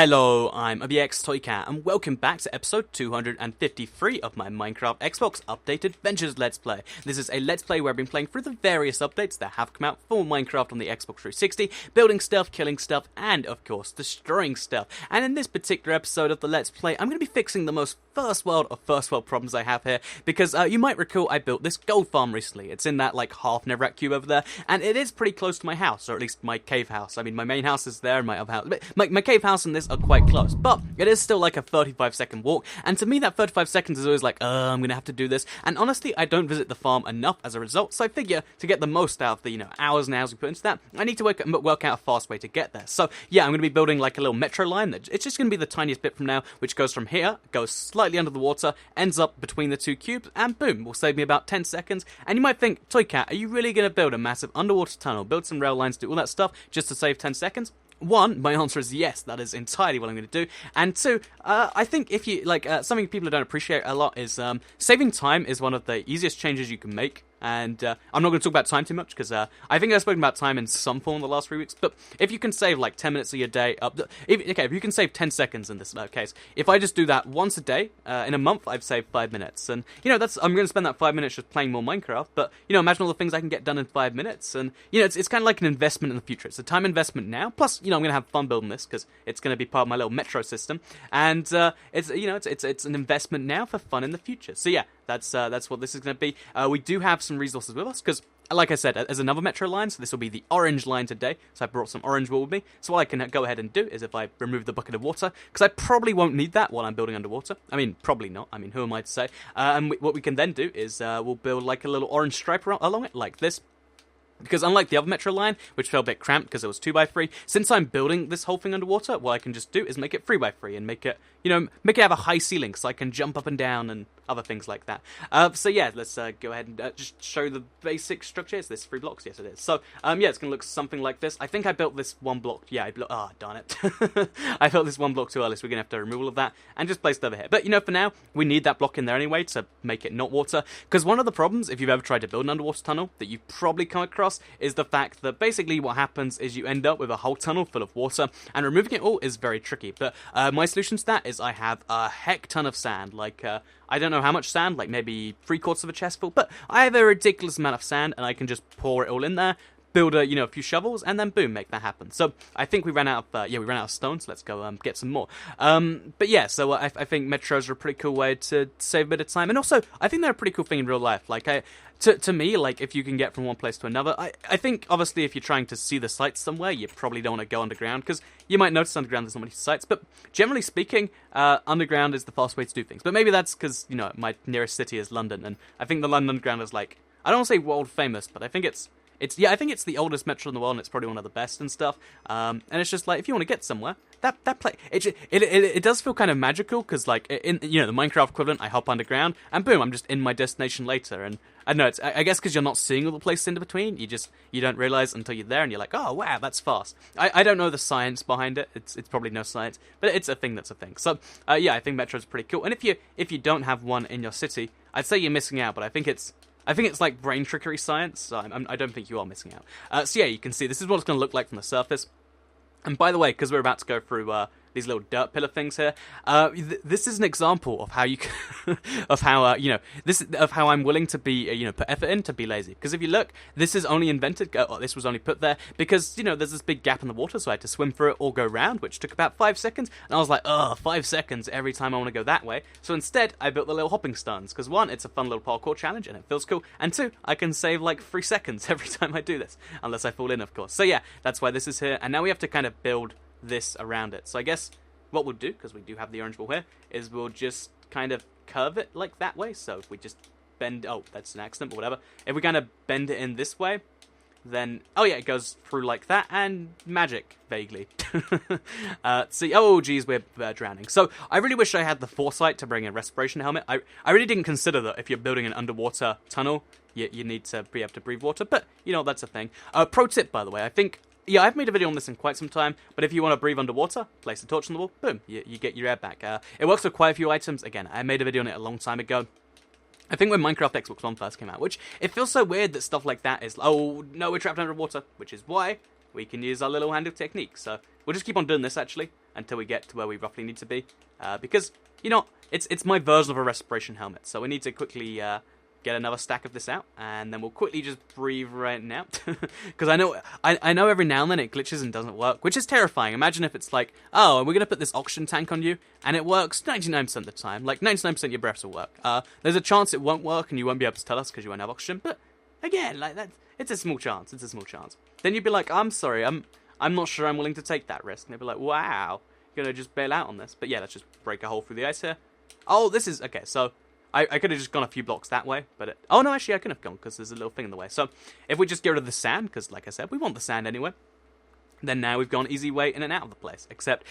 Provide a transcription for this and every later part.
Hello, I'm ABX Toycat, and welcome back to episode 253 of my Minecraft Xbox Updated Ventures Let's Play. This is a Let's Play where I've been playing through the various updates that have come out for Minecraft on the Xbox 360, building stuff, killing stuff, and of course, destroying stuff. And in this particular episode of the Let's Play, I'm going to be fixing the most first world problems I have here, because you might recall I built this gold farm recently. It's in that like half netherrack cube over there, and it is pretty close to my house, or at least my cave house. I mean, my main house is there, and my other house, but my cave house and this are quite close, but it is still like a 35-second walk, and to me that 35 seconds is always like, I'm gonna have to do this, and honestly, I don't visit the farm enough as a result, so I figure to get the most out of the, hours and hours we put into that, I need to work out a fast way to get there. So yeah, I'm gonna be building like a little metro line that it's just gonna be the tiniest bit from now, which goes from here, goes slightly under the water, ends up between the two cubes, and boom, will save me about 10 seconds, and you might think, Toycat, are you really gonna build a massive underwater tunnel, build some rail lines, do all that stuff, just to save 10 seconds? One, my answer is yes, that is entirely what I'm going to do. And two, I think if you, something people don't appreciate a lot is, saving time is one of the easiest changes you can make. And I'm not going to talk about time too much, because I think I've spoken about time in some form in the last 3 weeks, but if you can save like 10 minutes of your day, if you can save 10 seconds in this case, if I just do that once a day, in a month, I've saved 5 minutes, and, I'm going to spend that 5 minutes just playing more Minecraft, but, imagine all the things I can get done in 5 minutes, and, it's kind of like an investment in the future. It's a time investment now, plus, I'm going to have fun building this, because it's going to be part of my little metro system, and, it's an investment now for fun in the future. So yeah, that's what this is going to be. We do have some resources with us, because, like I said, there's another metro line, so this will be the orange line today, so I brought some orange wool with me. So what I can go ahead and do is if I remove the bucket of water, because I probably won't need that while I'm building underwater. I mean, probably not. I mean, who am I to say? And what we can then do is we'll build like a little orange stripe along it, like this. Because unlike the other metro line, which felt a bit cramped because it was 2x3, since I'm building this whole thing underwater, what I can just do is make it 3x3 and make it have a high ceiling so I can jump up and down and other things like that. So yeah, let's go ahead and just show the basic structure. Is this 3 blocks? Yes, it is. So yeah, it's going to look something like this. I think I built this 1 block. Yeah, darn it. I built this 1 block too early, so we're going to have to remove all of that and just place it over here. But for now, we need that block in there anyway to make it not water. Because one of the problems, if you've ever tried to build an underwater tunnel, that you've probably come across is the fact that basically what happens is you end up with a whole tunnel full of water, and removing it all is very tricky. But my solution to that is I have a heck ton of sand, I don't know how much sand, like maybe 3/4 of a chest full, but I have a ridiculous amount of sand, and I can just pour it all in there, build a few shovels, and then boom, make that happen. So I think we ran out of stone, so let's go get some more. But yeah, so I think metros are a pretty cool way to save a bit of time, and also I think they're a pretty cool thing in real life. To me, if you can get from one place to another, I think obviously if you're trying to see the sights somewhere, you probably don't want to go underground, because you might notice underground there's not many sights, but generally speaking, underground is the fast way to do things. But maybe that's because, my nearest city is London, and I think the London Underground is I don't want to say world famous, but I think it's the oldest metro in the world, and it's probably one of the best and stuff. And it's just if you want to get somewhere, that place, it does feel kind of magical, because in the Minecraft equivalent, I hop underground and boom, I'm just in my destination later. And I don't know, I guess because you're not seeing all the places in between, you don't realize until you're there, and you're like, oh wow, that's fast. I don't know the science behind it. It's probably no science, but it's a thing that's a thing. So yeah, I think metro's pretty cool. And if you don't have one in your city, I'd say you're missing out. But I think it's like brain trickery science, so I don't think you are missing out. So yeah, you can see this is what it's going to look like from the surface. And by the way, because we're about to go through these little dirt pillar things here, this is an example of how you can, of how I'm willing to be put effort in to be lazy. Because if you look, this is only invented, this was only put there because there's this big gap in the water, so I had to swim through it or go round, which took about 5 seconds. And I was like, 5 seconds every time I want to go that way. So instead, I built the little hopping stones, because one, it's a fun little parkour challenge and it feels cool, and two, I can save 3 seconds every time I do this, unless I fall in, of course. So yeah, that's why this is here, and now we have to kind of build this around it. So I guess what we'll do, because we do have the orange wool here, is we'll just kind of curve it like that way. So if we just bend, that's an accident, but whatever. If we kind of bend it in this way, then, it goes through like that, and magic, vaguely. Geez, we're drowning. So I really wish I had the foresight to bring a respiration helmet. I really didn't consider that if you're building an underwater tunnel, you need to be able to breathe water, but, that's a thing. Pro tip, by the way, I think, I've made a video on this in quite some time, but if you want to breathe underwater, place a torch on the wall, boom, you get your air back. It works with quite a few items. Again, I made a video on it a long time ago. I think when Minecraft Xbox One first came out, which it feels so weird that stuff like that is, oh no, we're trapped underwater, which is why we can use our little handle technique. So we'll just keep on doing this, actually. until we get to where we roughly need to be. Because, you know, it's my version of a respiration helmet. So we need to quickly get another stack of this out, and then we'll quickly just breathe right now. Because I know every now and then it glitches and doesn't work, which is terrifying. Imagine if it's like, oh, we're going to put this oxygen tank on you, and it works 99% of the time. Like, 99% of your breaths will work. There's a chance it won't work, and you won't be able to tell us because you won't have oxygen, but again, like, it's a small chance. It's a small chance. Then you'd be like, I'm sorry, I'm not sure I'm willing to take that risk. And they'd be like, wow, you're going to just bail out on this. But yeah, let's just break a hole through the ice here. Oh, this is, okay, so I could have just gone a few blocks that way, but oh no, actually I couldn't have gone because there's a little thing in the way. So if we just get rid of the sand, because like I said, we want the sand anyway, then now we've gone easy way in and out of the place. Except,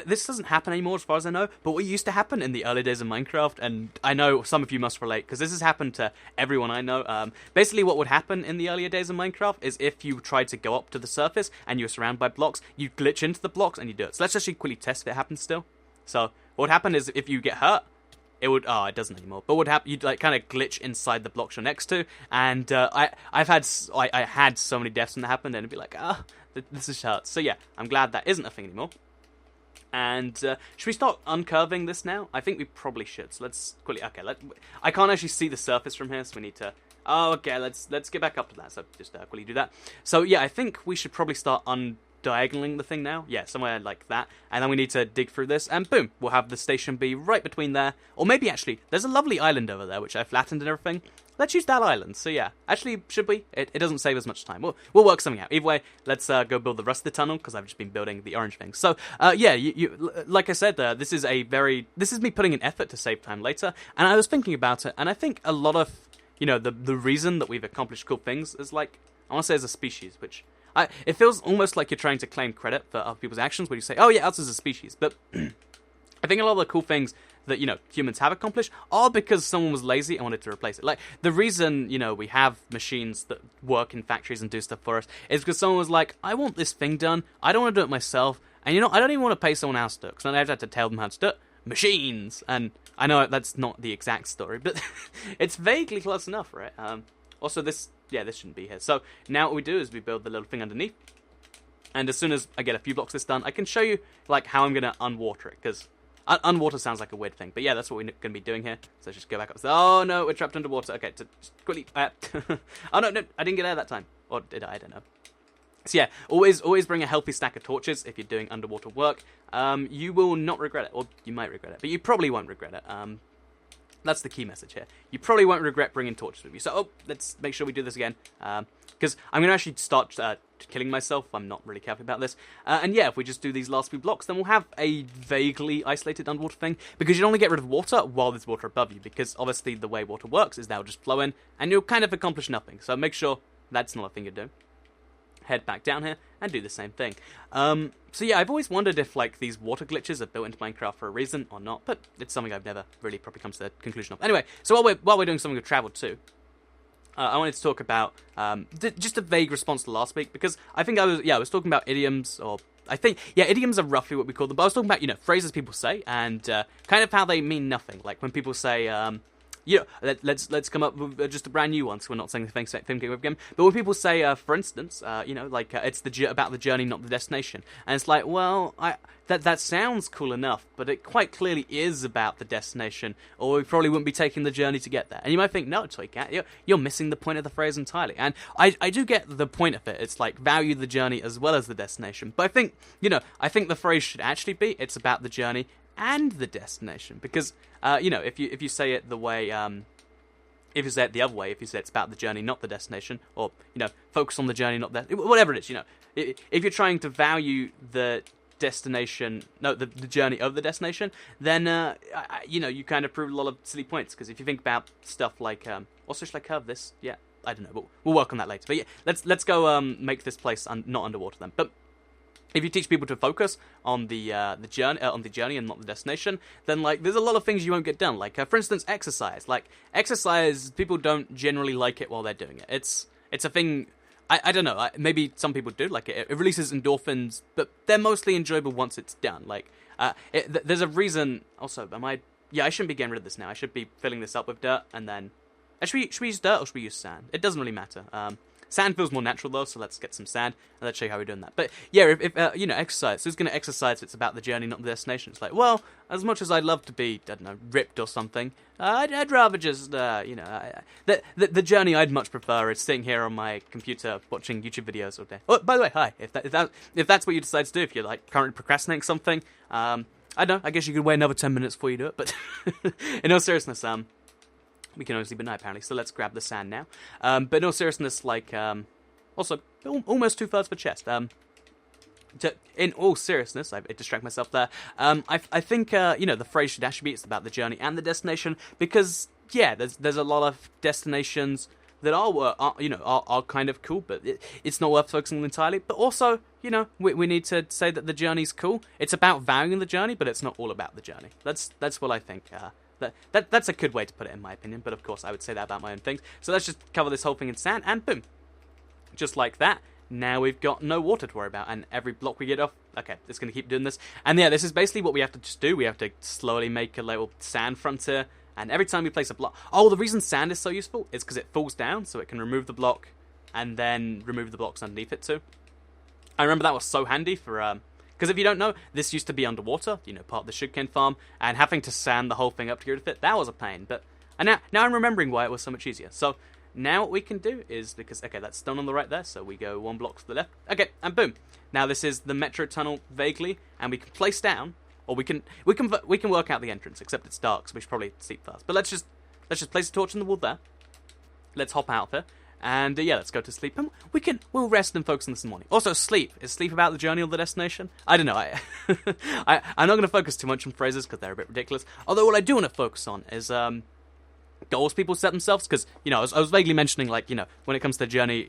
this doesn't happen anymore as far as I know, but what used to happen in the early days of Minecraft, and I know some of you must relate, because this has happened to everyone I know. Basically what would happen in the earlier days of Minecraft is if you tried to go up to the surface and you were surrounded by blocks, you glitch into the blocks and you do it. So let's actually quickly test if it happens still. So what would happen is if you get hurt, it would, it doesn't anymore. But what would happen, you'd like kind of glitch inside the blocks you're next to, and I had so many deaths when that happened, and it'd be like, this is hurts. So yeah, I'm glad that isn't a thing anymore. And should we start uncurving this now? I think we probably should. So let's quickly. Okay, I can't actually see the surface from here, so we need to. Oh, okay, let's get back up to that. So just quickly do that. So yeah, I think we should probably start diagonaling the thing now. Yeah, somewhere like that. And then we need to dig through this, and boom, we'll have the station be right between there. Or maybe actually, there's a lovely island over there, which I flattened and everything. Let's use that island. So yeah, actually, should we? It doesn't save as much time. We'll work something out. Either way, let's go build the rest of the tunnel, because I've just been building the orange thing. So yeah, you like I said, this is me putting an effort to save time later, and I was thinking about it, and I think a lot of, you know, the reason that we've accomplished cool things is, like, I want to say as a species, which it feels almost like you're trying to claim credit for other people's actions when you say, oh yeah, us as a species. But I think a lot of the cool things that, you know, humans have accomplished are because someone was lazy and wanted to replace it. Like, the reason, you know, we have machines that work in factories and do stuff for us is because someone was like, I want this thing done, I don't want to do it myself, and you know, I don't even want to pay someone else to do it, because then I'd have to tell them how to do it. Machines! And I know that's not the exact story, but it's vaguely close enough, right? Also, this shouldn't be here. So now what we do is we build the little thing underneath, and as soon as I get a few blocks of this done, I can show you, like, how I'm going to unwater it, because unwater sounds like a weird thing, but yeah, that's what we're going to be doing here. So let's just go back up. Oh no, we're trapped underwater. Okay, just quickly. Oh no, I didn't get air that time. Or did I? I don't know. So yeah, always bring a healthy stack of torches if you're doing underwater work. You will not regret it, or you might regret it, but you probably won't regret it. That's the key message here. You probably won't regret bringing torches with you. So, let's make sure we do this again. Because I'm going to actually start killing myself. I'm not really careful about this. And yeah, if we just do these last few blocks, then we'll have a vaguely isolated underwater thing. Because you'd only get rid of water while there's water above you. Because obviously the way water works is they'll just flow in, and you'll kind of accomplish nothing. So make sure that's not a thing you do. Head back down here and do the same thing. So yeah, I've always wondered if, like, these water glitches are built into Minecraft for a reason or not, but it's something I've never really properly come to the conclusion of. Anyway, so while we're doing something with travel too, I wanted to talk about just a vague response to last week, because I think I was talking about idioms, or I think, yeah, idioms are roughly what we call them, but I was talking about, you know, phrases people say, and kind of how they mean nothing. Like when people say, you know, let's come up with just a brand new one, so we're not saying the same thing again. But when people say, for instance, you know, like it's about the journey, not the destination, and it's like, well, that sounds cool enough, but it quite clearly is about the destination, or we probably wouldn't be taking the journey to get there. And you might think, no, Toy Cat, you're missing the point of the phrase entirely. And I do get the point of it. It's like value the journey as well as the destination. But I think, you know, the phrase should actually be, it's about the journey and the destination, because you know, if you say it the way, if you say it the other way, if you say it's about the journey, not the destination, or, you know, focus on the journey, not the, whatever it is, you know, if you're trying to value the destination, no, the journey of the destination, then you know, you kind of prove a lot of silly points. Because if you think about stuff like, also should I curve this? Yeah, I don't know, but we'll work on that later. But yeah, let's go make this place not underwater then. But if you teach people to focus on the journey and not the destination, then, like, there's a lot of things you won't get done. Like, for instance, exercise. Like, exercise, people don't generally like it while they're doing it. It's a thing. I don't know. Maybe some people do like it. It releases endorphins, but they're mostly enjoyable once it's done. Like, there's a reason. Also, yeah, I shouldn't be getting rid of this now. I should be filling this up with dirt, and then should we use dirt or should we use sand? It doesn't really matter. Sand feels more natural though, so let's get some sand and let's show you how we're doing that. But yeah, if you know, exercise. Who's going to exercise? It's about the journey, not the destination. It's like, well, as much as I'd love to be, I don't know, ripped or something, I'd rather just, you know, the journey I'd much prefer is sitting here on my computer watching YouTube videos all day. Oh, by the way, hi. If that's what you decide to do, if you're like currently procrastinating something, I don't know. I guess you could wait another 10 minutes before you do it. But in all seriousness, we can only sleep at night, apparently, so let's grab the sand now. But in all seriousness, like, also, almost 2/3 of a chest. In all seriousness, I distract myself there, I think, you know, the phrase should actually be, it's about the journey and the destination, because, yeah, there's a lot of destinations that are kind of cool, but it's not worth focusing on entirely. But also, you know, we need to say that the journey's cool. It's about valuing the journey, but it's not all about the journey. That's what I think, That's a good way to put it, in my opinion, but of course I would say that about my own things. So let's just cover this whole thing in sand, and boom. Just like that, now we've got no water to worry about, and every block we get off, okay, it's going to keep doing this. And yeah, this is basically what we have to just do. We have to slowly make a little sand frontier, and every time we place a block... Oh, the reason sand is so useful is because it falls down, so it can remove the block, and then remove the blocks underneath it too. I remember that was so handy for... Because if you don't know, this used to be underwater, you know, part of the sugarcane farm, and having to sand the whole thing up to get rid of it, that was a pain. But and now I'm remembering why it was so much easier. So now what we can do is, because, okay, that's stone on the right there, so we go 1 block to the left. Okay, and boom. Now this is the metro tunnel, vaguely, and we can place down, or we can work out the entrance, except it's dark, so we should probably sleep first. But let's just place a torch in the wall there. Let's hop out there. And yeah, let's go to sleep. And we'll rest and focus on this in the morning. Also, sleep. Is sleep about the journey or the destination? I don't know. I'm not going to focus too much on phrases because they're a bit ridiculous. Although what I do want to focus on is goals people set themselves. Because, you know, I was vaguely mentioning, like, you know, when it comes to the journey,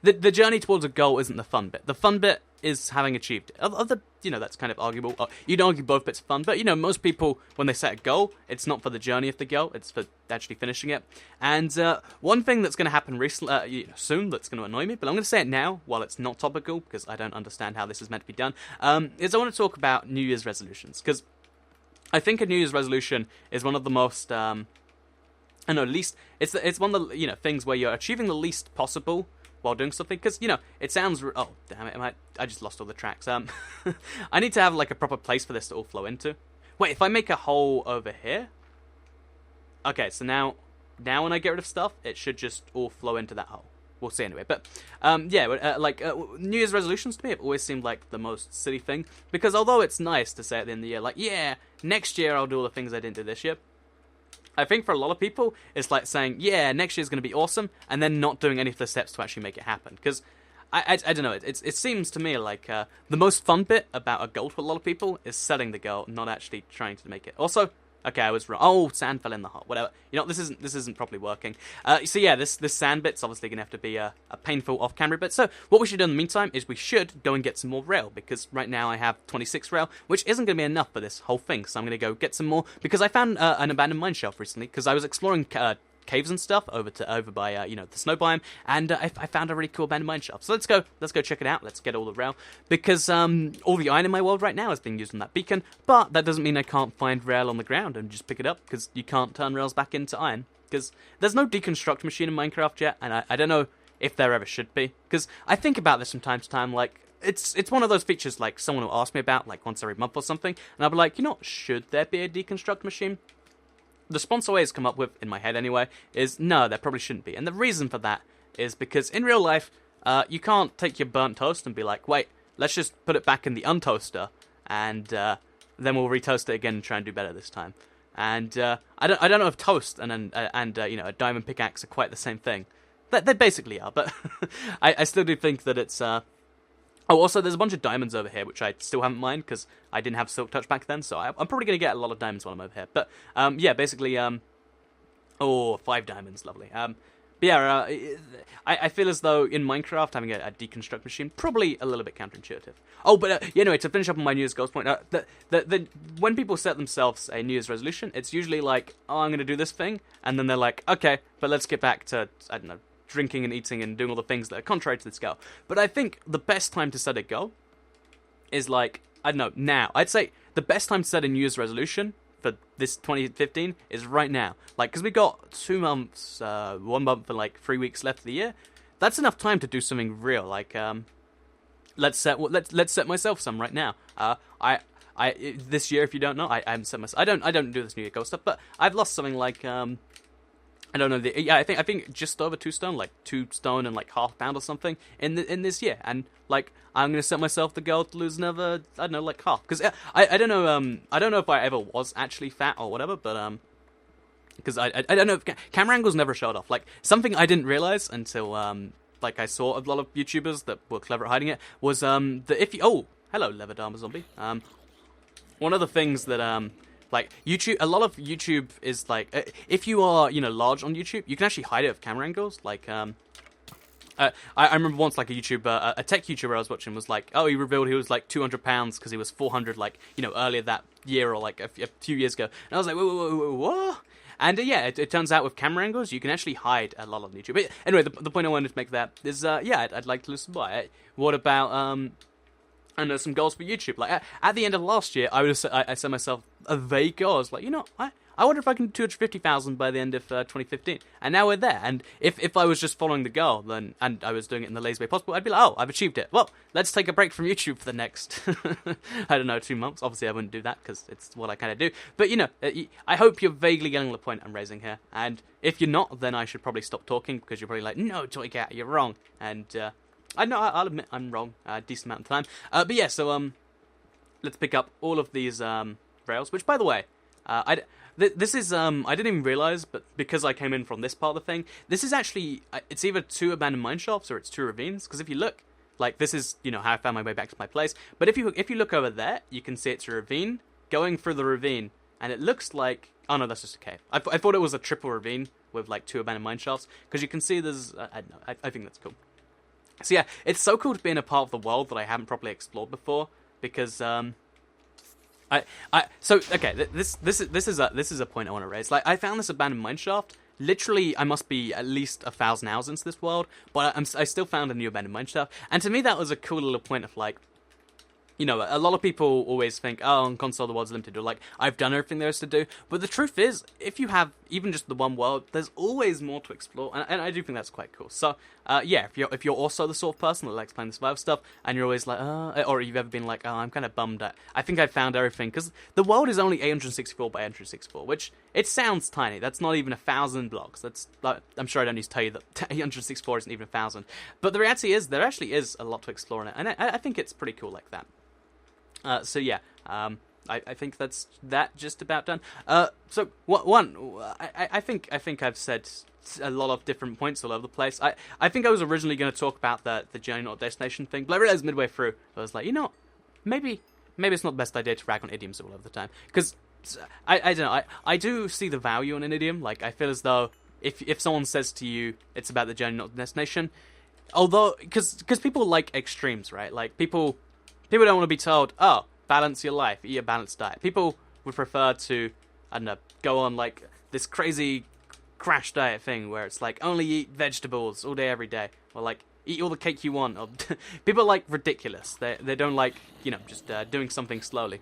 the journey towards a goal isn't the fun bit. The fun bit is having achieved it. You know, that's kind of arguable. You'd argue both bits are fun, but, you know, most people, when they set a goal, it's not for the journey of the goal, it's for actually finishing it. And one thing that's going to happen recently, soon, that's going to annoy me, but I'm going to say it now, while it's not topical, because I don't understand how this is meant to be done, is I want to talk about New Year's resolutions, because I think a New Year's resolution is one of the most, it's one of the, you know, things where you're achieving the least possible while doing something, because, you know, it sounds... Oh, damn it, I just lost all the tracks. I need to have, like, a proper place for this to all flow into. Wait, if I make a hole over here... Okay, so now when I get rid of stuff, it should just all flow into that hole. We'll see anyway, but, New Year's resolutions to me have always seemed like the most silly thing, because although it's nice to say at the end of the year, like, yeah, next year I'll do all the things I didn't do this year, I think for a lot of people, it's like saying, yeah, next year's going to be awesome, and then not doing any of the steps to actually make it happen. Because, I don't know, it seems to me like the most fun bit about a goal for a lot of people is setting the goal, not actually trying to make it. Also, okay, I was wrong. Oh, sand fell in the hole. Whatever. You know, this isn't properly working. So yeah, this sand bit's obviously going to have to be a painful off-camera bit. So what we should do in the meantime is we should go and get some more rail, because right now I have 26 rail, which isn't going to be enough for this whole thing. So I'm going to go get some more, because I found an abandoned mine shaft recently, because I was exploring caves and stuff over by the snow biome, and I found a really cool abandoned mine shaft. So let's go check it out. Let's get all the rail, because all the iron in my world right now is being used on that beacon, but that doesn't mean I can't find rail on the ground and just pick it up, because you can't turn rails back into iron, because there's no deconstruct machine in Minecraft yet, and I don't know if there ever should be, because I think about this from time to time, like, it's one of those features, like, someone will ask me about, like, once every month or something, and I'll be like, you know, should there be a deconstruct machine? The response I always come up with, in my head anyway, is no, there probably shouldn't be. And the reason for that is because in real life, you can't take your burnt toast and be like, wait, let's just put it back in the untoaster, and then we'll retoast it again and try and do better this time. And I don't know if toast and a diamond pickaxe are quite the same thing. They basically are, but I still do think that it's... Oh, also, there's a bunch of diamonds over here, which I still haven't mined, because I didn't have Silk Touch back then, so I'm probably going to get a lot of diamonds while I'm over here. But, yeah, basically, 5 diamonds, lovely. But yeah, I feel as though in Minecraft, having a deconstruct machine, probably a little bit counterintuitive. Oh, but, anyway, to finish up on my New Year's goals point, when people set themselves a New Year's resolution, it's usually like, oh, I'm going to do this thing, and then they're like, okay, but let's get back to, I don't know, drinking and eating and doing all the things that are contrary to this goal. But I think the best time to set a goal is like, I don't know, now. I'd say the best time to set a New Year's resolution for this 2015 is right now. Like, because we got 2 months, 1 month and like 3 weeks left of the year. that's enough time to do something real. Like, let's set myself some right now. I this year, if you don't know, I haven't set myself. I don't do this New Year goal stuff, but I've lost something like I don't know. I think just over 2 stone, like 2 stone and like half pound or something in this year, and like I'm gonna set myself the goal to lose another, I don't know, like half, because I don't know I don't know if I ever was actually fat or whatever, but because I don't know if camera angles never showed off. Like something I didn't realize until like I saw a lot of YouTubers that were clever at hiding it was that if you hello Leather Dharma Zombie, one of the things that like YouTube, a lot of YouTube is like if you are large on YouTube, you can actually hide it with camera angles. Like I remember once like a YouTuber, a tech YouTuber I was watching was like, oh, he revealed he was like 200 pounds because he was 400 like earlier that year or like a few years ago, and I was like, whoa, what? And yeah, it turns out with camera angles you can actually hide a lot on YouTube. But anyway, the point I wanted to make there is I'd like to lose some weight. What about and there's some goals for YouTube. Like at the end of last year, I set myself a vague goal. I was like, I wonder if I can do 250,000 by the end of 2015. And now we're there. And if I was just following the goal, then and I was doing it in the laziest way possible, I'd be like, oh, I've achieved it. Well, let's take a break from YouTube for the next, I don't know, 2 months. Obviously, I wouldn't do that because it's what I kind of do. But I hope you're vaguely getting the point I'm raising here. And if you're not, then I should probably stop talking because you're probably like, no, Toy Cat, you're wrong. And I know I'll admit I'm wrong a decent amount of time. But yeah, so let's pick up all of these rails. Which, by the way, this is I didn't even realize, but because I came in from this part of the thing, this is actually it's either 2 abandoned mine shafts or it's 2 ravines. Because if you look, like this is how I found my way back to my place. But if you look over there, you can see it's a ravine going through the ravine, and it looks like oh no, that's just a cave. I thought it was a triple ravine with like 2 abandoned mine shafts because you can see there's I don't know. I think that's cool. So yeah, it's so cool to be in a part of the world that I haven't properly explored before because this is a point I want to raise. Like I found this abandoned mine shaft. Literally, I must be at least 1,000 hours into this world, but I still found a new abandoned mine shaft, and to me that was a cool little point of like. A lot of people always think, oh, on console the world's limited, or like, I've done everything there is to do. But the truth is, if you have even just the one world, there's always more to explore, and I do think that's quite cool. So, yeah, if you're also the sort of person that likes playing the survival stuff, and you're always like, or you've ever been like, oh, I'm kind of bummed at, I think I found everything, because the world is only 864 by 864, which, it sounds tiny. That's not even 1,000 blocks. That's, like, I'm sure I don't need to tell you that 864 isn't even 1,000. But the reality is, there actually is a lot to explore in it, and I think it's pretty cool like that. So yeah, I think that's just about done. So I think I've said a lot of different points all over the place. I think I was originally going to talk about the journey not destination thing, but I realized midway through I was like, maybe it's not the best idea to rag on idioms all over the time, because I don't know. I do see the value in an idiom. Like I feel as though if someone says to you it's about the journey not the destination, although because people like extremes, right? Like people don't want to be told, oh, balance your life, eat a balanced diet. People would prefer to, I don't know, go on like this crazy crash diet thing where it's like only eat vegetables all day, every day, or like eat all the cake you want. Or people like ridiculous. They don't like just doing something slowly.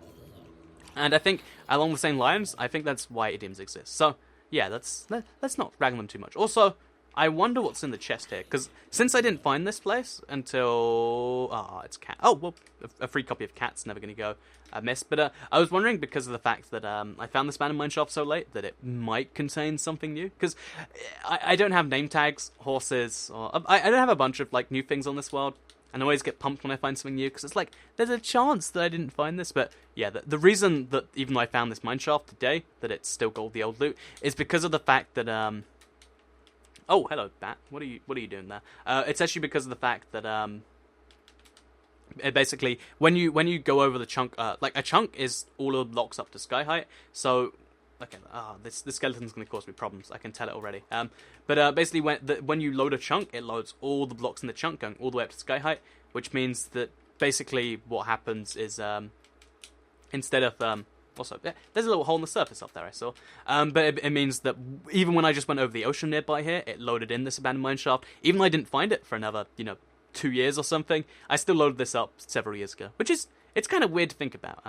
And I think along the same lines, I think that's why idioms exist. So yeah, let's not rag on them too much. Also, I wonder what's in the chest here, because since I didn't find this place until... it's cat. Oh, well, a free copy of Cat's never going to go amiss. But I was wondering, because of the fact that I found this abandoned mine shaft so late, that it might contain something new. Because I don't have name tags, horses, or... I don't have a bunch of like new things on this world. And I always get pumped when I find something new, because it's like, there's a chance that I didn't find this. But yeah, the reason that even though I found this mine shaft today, that it's still gold the old loot, is because of the fact that... Oh, hello, Bat. What are you doing there? It's actually because of the fact that basically when you go over the chunk, like a chunk is all of blocks up to sky height. So okay, this skeleton's going to cause me problems. I can tell it already. But basically when you load a chunk, it loads all the blocks in the chunk going all the way up to sky height, which means that basically what happens is instead of also, yeah, there's a little hole in the surface up there I saw. But it means that even when I just went over the ocean nearby here, it loaded in this abandoned mine shaft. Even though I didn't find it for another, 2 years or something, I still loaded this up several years ago. Which is, it's kind of weird to think about.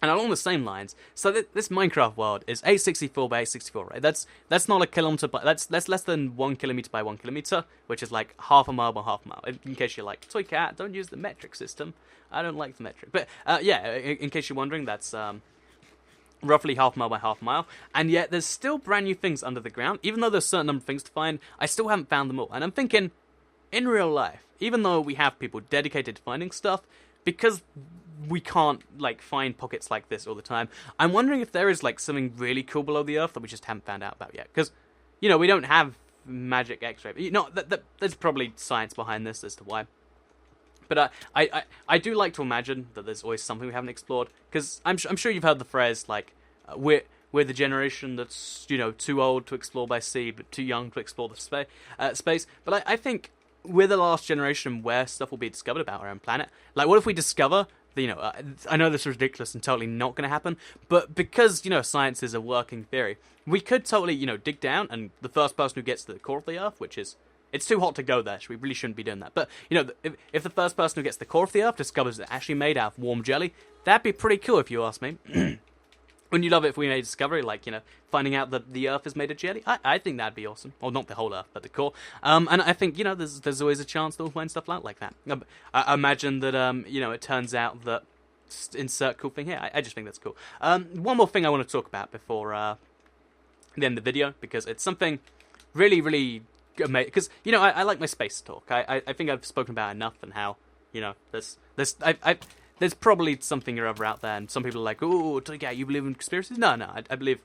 And along the same lines, so this Minecraft world is 864 by 864, right? That's not a kilometer, but that's less than 1 kilometer by 1 kilometer, which is like half a mile by half a mile. In case you're like, Toy Cat, don't use the metric system. I don't like the metric. But yeah, in case you're wondering, that's roughly half a mile by half a mile. And yet there's still brand new things under the ground. Even though there's a certain number of things to find, I still haven't found them all. And I'm thinking, in real life, even though we have people dedicated to finding stuff, because we can't, like, find pockets like this all the time, I'm wondering if there is, like, something really cool below the Earth that we just haven't found out about yet. Because, you know, we don't have magic X-ray. You know, there's probably science behind this as to why. But I do like to imagine that there's always something we haven't explored. Because I'm sure you've heard the phrase, like, we're the generation that's, you know, too old to explore by sea, but too young to explore the space. But I think we're the last generation where stuff will be discovered about our own planet. Like, what if we discover, you know, I know this is ridiculous and totally not going to happen, but because, you know, science is a working theory, we could totally, you know, dig down, and the first person who gets to the core of the Earth, which is, it's too hot to go there, so we really shouldn't be doing that. But, you know, if the first person who gets to the core of the Earth discovers it's actually made out of warm jelly, that'd be pretty cool if you ask me. Wouldn't you love it if we made a discovery, like, you know, finding out that the Earth is made of jelly? I think that'd be awesome. Well, not the whole Earth, but the core. And I think, you know, there's always a chance that we'll find stuff like that. I imagine that, you know, it turns out that, insert cool thing here. I just think that's cool. One more thing I want to talk about before the end of the video, because it's something really, really amazing. Because, you know, I like my space talk. I think I've spoken about enough, and how, you know, there's probably something or other out there, and some people are like, "Oh, yeah, you believe in conspiracies?" No, I believe.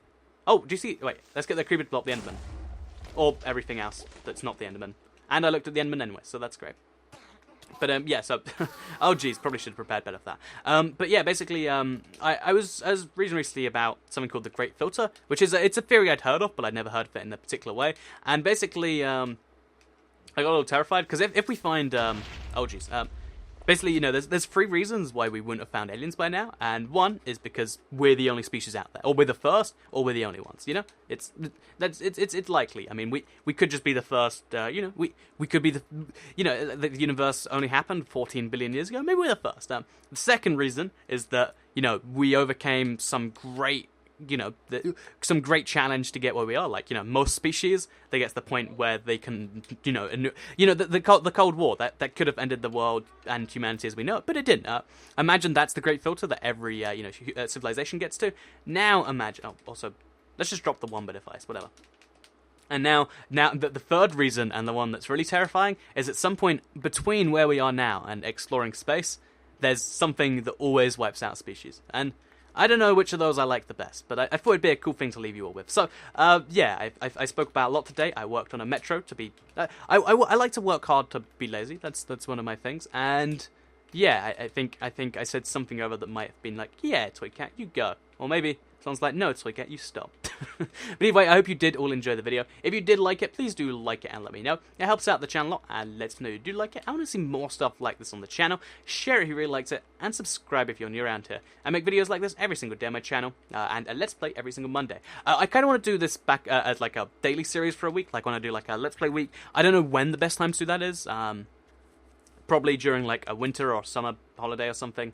Oh, do you see? Wait, let's get the creepy plot, the Enderman, or everything else that's not the Enderman. And I looked at the Enderman anyway, so that's great. But yeah, so oh geez, probably should have prepared better for that. But yeah, basically, I was reading recently about something called the Great Filter, which is it's a theory I'd heard of, but I'd never heard of it in a particular way. And basically, I got a little terrified because if we find oh geez, basically, you know, there's 3 reasons why we wouldn't have found aliens by now, and one is because we're the only species out there, or we're the first, or we're the only ones. You know, it's likely. I mean, we could just be the first. You know, we could be the, you know, the universe only happened 14 billion years ago. Maybe we're the first. The second reason is that, you know, we overcame some great, you know, some great challenge to get where we are. Like, you know, most species, they get to the point where they can, you know, the Cold War that could have ended the world and humanity as we know it, but it didn't. Imagine that's the Great Filter that every you know, civilization gets to. Now imagine. Oh, also, let's just drop the 1-bit device, whatever. And now the third reason, and the one that's really terrifying, is at some point between where we are now and exploring space, there's something that always wipes out species. And I don't know which of those I like the best, but I thought it'd be a cool thing to leave you all with. So, yeah, I spoke about a lot today. I worked on a metro to be... I like to work hard to be lazy. That's one of my things. And, yeah, I think I said something over that might have been like, yeah, Toy Cat, you go. Or maybe someone's like, no, Toy Cat, you stop. But anyway, I hope you did all enjoy the video. If you did like it, please do like it and let me know. It helps out the channel a lot, and lets me know you do like it. I want to see more stuff like this on the channel. Share it if you really liked it, and subscribe if you're new around here. I make videos like this every single day on my channel, and a Let's Play every single Monday. I kind of want to do this back as like a daily series for a week, like when I do like a Let's Play week. I don't know when the best time to do that is. Probably during like a winter or summer holiday or something.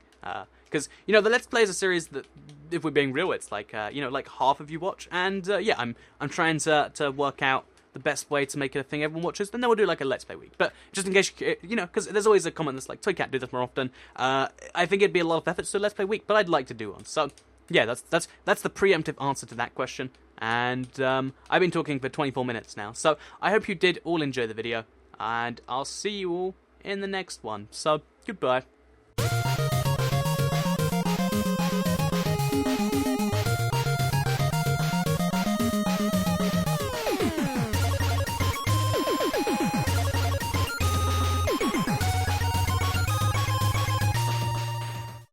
Because, you know, the Let's Play is a series that, if we're being real, it's like, you know, like half of you watch. And, yeah, I'm trying to work out the best way to make it a thing everyone watches. Then we'll do like a Let's Play week. But just in case, you know, because there's always a comment that's like, Toy Cat, do this more often. I think it'd be a lot of effort to do a Let's Play week, but I'd like to do one. So, yeah, that's the preemptive answer to that question. And I've been talking for 24 minutes now. So I hope you did all enjoy the video. And I'll see you all in the next one. So, goodbye.